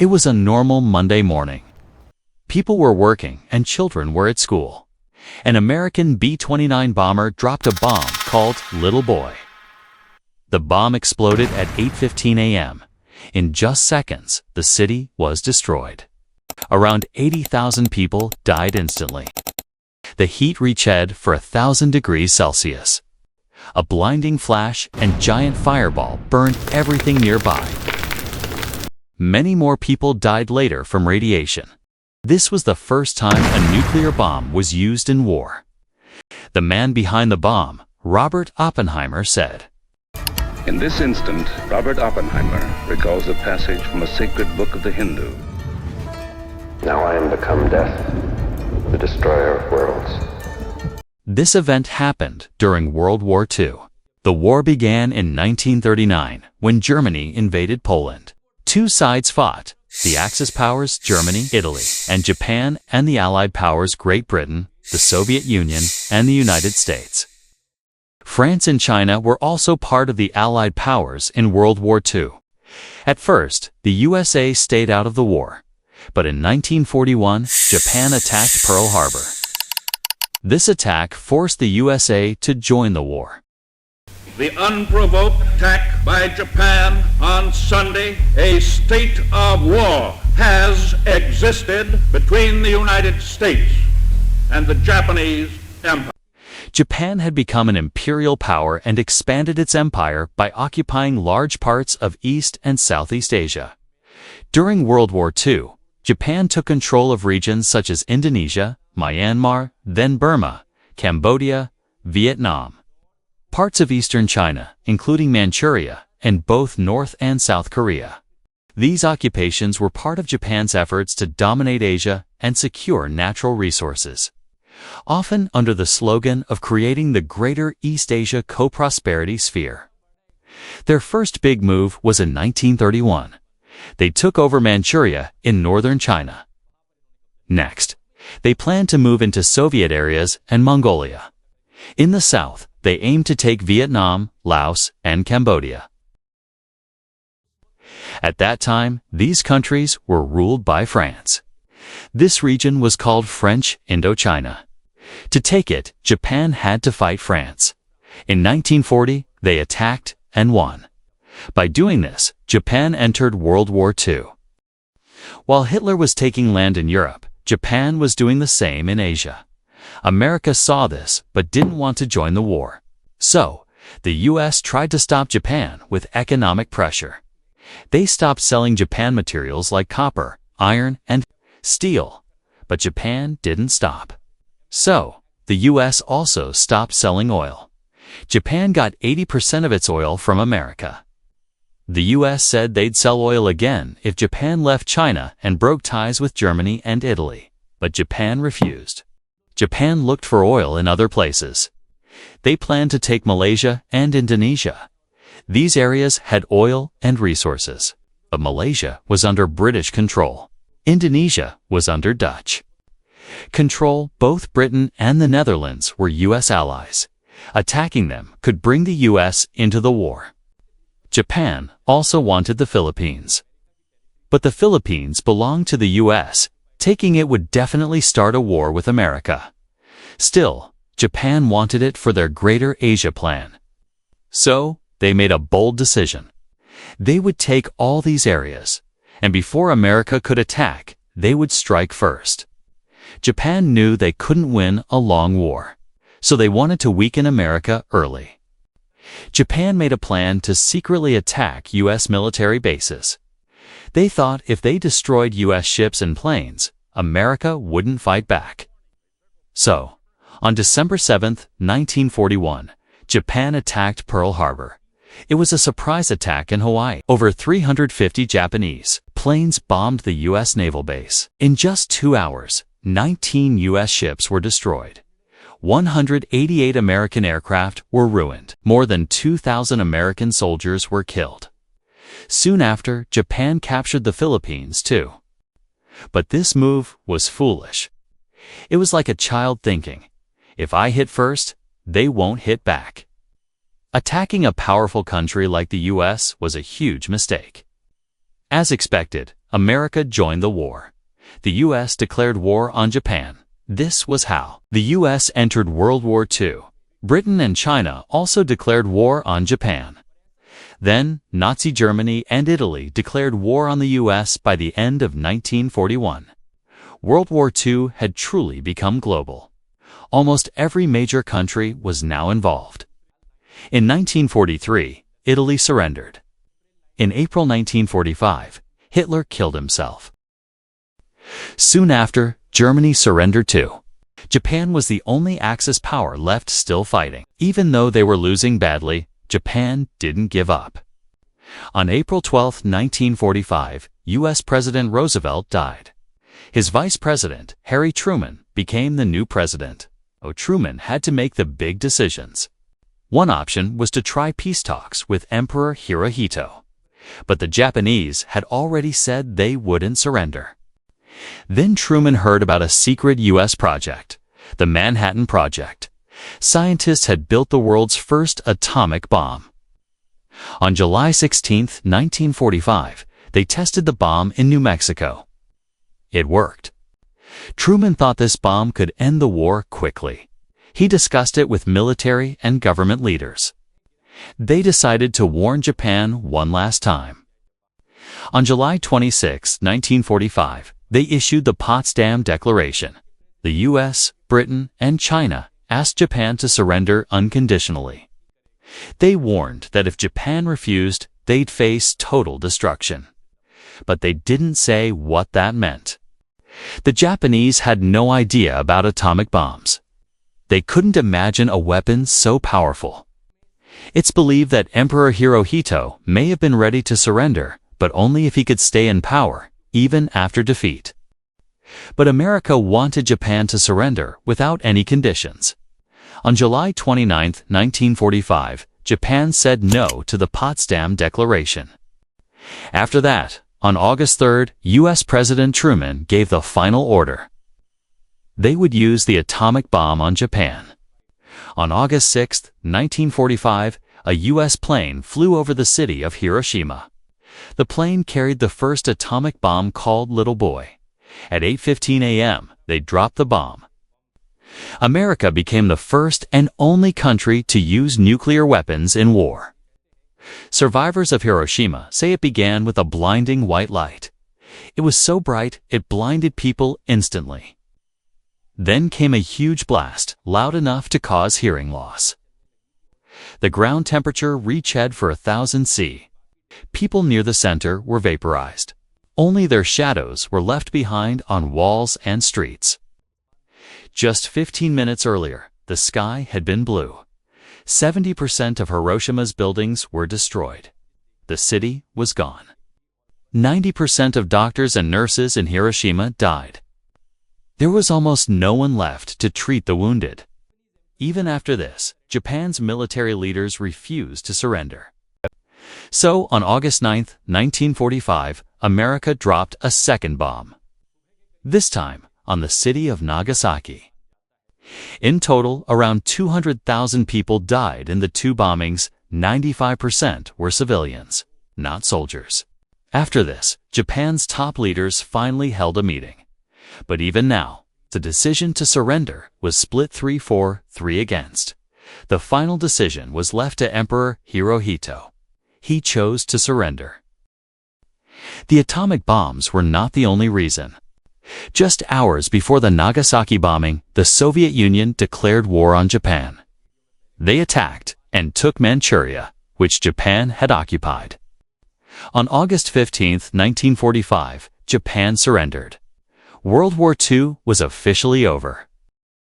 It was a normal Monday morning. People were working and children were at school. An American B-29 bomber dropped a bomb called Little Boy. The bomb exploded at 8:15 a.m. In just seconds, the city was destroyed. Around 80,000 people died instantly. The heat reached for 1,000 degrees Celsius. A blinding flash and giant fireball burned everything nearby. Many more people died later from radiation. This was the first time a nuclear bomb was used in war. The man behind the bomb, Robert Oppenheimer, said, "In this instant, Robert Oppenheimer recalls a passage from a sacred book of the Hindu. Now I am become death, the destroyer of worlds." This event happened during World War II. The war began in 1939 when Germany invaded Poland. Two sides fought: the Axis powers, Germany, Italy, and Japan, and the Allied powers, Great Britain, the Soviet Union, and the United States. France and China were also part of the Allied powers in World War II. At first, the USA stayed out of the war, but in 1941, Japan attacked Pearl Harbor. This attack forced the USA to join the war. The unprovoked attack by Japan on Sunday, a state of war has existed between the United States and the Japanese Empire. Japan had become an imperial power and expanded its empire by occupying large parts of East and Southeast Asia. During World War II, Japan took control of regions such as Indonesia, Myanmar, then Burma, Cambodia, Vietnam, parts of eastern China, including Manchuria, and both North and South Korea. These occupations were part of Japan's efforts to dominate Asia and secure natural resources, often under the slogan of creating the Greater East Asia Co-Prosperity Sphere. Their first big move was in 1931. They took over Manchuria in northern China. Next, they planned to move into Soviet areas and Mongolia. In the south, they aimed to take Vietnam, Laos, and Cambodia. At that time, these countries were ruled by France. This region was called French Indochina. To take it, Japan had to fight France. In 1940, they attacked and won. By doing this, Japan entered World War II. While Hitler was taking land in Europe, Japan was doing the same in Asia. America saw this but didn't want to join the war. So, the US tried to stop Japan with economic pressure. They stopped selling Japan materials like copper, iron, and steel. But Japan didn't stop. So, the US also stopped selling oil. Japan got 80% of its oil from America. The US said they'd sell oil again if Japan left China and broke ties with Germany and Italy, but Japan refused. Japan looked for oil in other places. They planned to take Malaysia and Indonesia. These areas had oil and resources, but Malaysia was under British control. Indonesia was under Dutch control. Both Britain and the Netherlands were US allies. Attacking them could bring the US into the war. Japan also wanted the Philippines. But the Philippines belonged to the US. Taking it would definitely start a war with America. Still, Japan wanted it for their Greater Asia plan. So, they made a bold decision. They would take all these areas, and before America could attack, they would strike first. Japan knew they couldn't win a long war, so they wanted to weaken America early. Japan made a plan to secretly attack US military bases. They thought if they destroyed US ships and planes, America wouldn't fight back. So, on December 7, 1941, Japan attacked Pearl Harbor. It was a surprise attack in Hawaii. Over 350 Japanese planes bombed the US naval base. In just 2 hours, 19 US ships were destroyed. 188 American aircraft were ruined. More than 2,000 American soldiers were killed. Soon after, Japan captured the Philippines too. But this move was foolish. It was like a child thinking, if I hit first, they won't hit back. Attacking a powerful country like the US was a huge mistake. As expected, America joined the war. The U.S. declared war on Japan. This was how the U.S. entered World War II. Britain and China also declared war on Japan. Then, Nazi Germany and Italy declared war on the U.S. by the end of 1941. World War II had truly become global. Almost every major country was now involved. In 1943, Italy surrendered. In April 1945, Hitler killed himself. Soon after, Germany surrendered too. Japan was the only Axis power left still fighting. Even though they were losing badly, Japan didn't give up. On April 12, 1945, U.S. President Roosevelt died. His vice president, Harry Truman, became the new president. Truman had to make the big decisions. One option was to try peace talks with Emperor Hirohito. But the Japanese had already said they wouldn't surrender. Then Truman heard about a secret U.S. project, the Manhattan Project. Scientists had built the world's first atomic bomb. On July 16, 1945, they tested the bomb in New Mexico. It worked. Truman thought this bomb could end the war quickly. He discussed it with military and government leaders. They decided to warn Japan one last time. On July 26, 1945, they issued the Potsdam Declaration. The U.S., Britain, and China asked Japan to surrender unconditionally. They warned that if Japan refused, they'd face total destruction. But they didn't say what that meant. The Japanese had no idea about atomic bombs. They couldn't imagine a weapon so powerful. It's believed that Emperor Hirohito may have been ready to surrender, but only if he could stay in power, even after defeat. But America wanted Japan to surrender without any conditions. On July 29, 1945, Japan said no to the Potsdam Declaration. After that, on August 3, U.S. President Truman gave the final order. They would use the atomic bomb on Japan. On August 6, 1945, a U.S. plane flew over the city of Hiroshima. The plane carried the first atomic bomb called Little Boy. At 8:15 a.m., they dropped the bomb. America became the first and only country to use nuclear weapons in war. Survivors of Hiroshima say it began with a blinding white light. It was so bright it blinded people instantly. Then came a huge blast, loud enough to cause hearing loss. The ground temperature reached for 1,000 C. People near the center were vaporized. Only their shadows were left behind on walls and streets. Just 15 minutes earlier, the sky had been blue. 70% of Hiroshima's buildings were destroyed. The city was gone. 90% of doctors and nurses in Hiroshima died. There was almost no one left to treat the wounded. Even after this, Japan's military leaders refused to surrender. So, on August 9, 1945, America dropped a second bomb. This time, on the city of Nagasaki. In total, around 200,000 people died in the two bombings. 95% were civilians, not soldiers. After this, Japan's top leaders finally held a meeting. But even now, the decision to surrender was split 3-4, 3 against. The final decision was left to Emperor Hirohito. He chose to surrender. The atomic bombs were not the only reason. Just hours before the Nagasaki bombing, the Soviet Union declared war on Japan. They attacked and took Manchuria, which Japan had occupied. On August 15, 1945, Japan surrendered. World War II was officially over.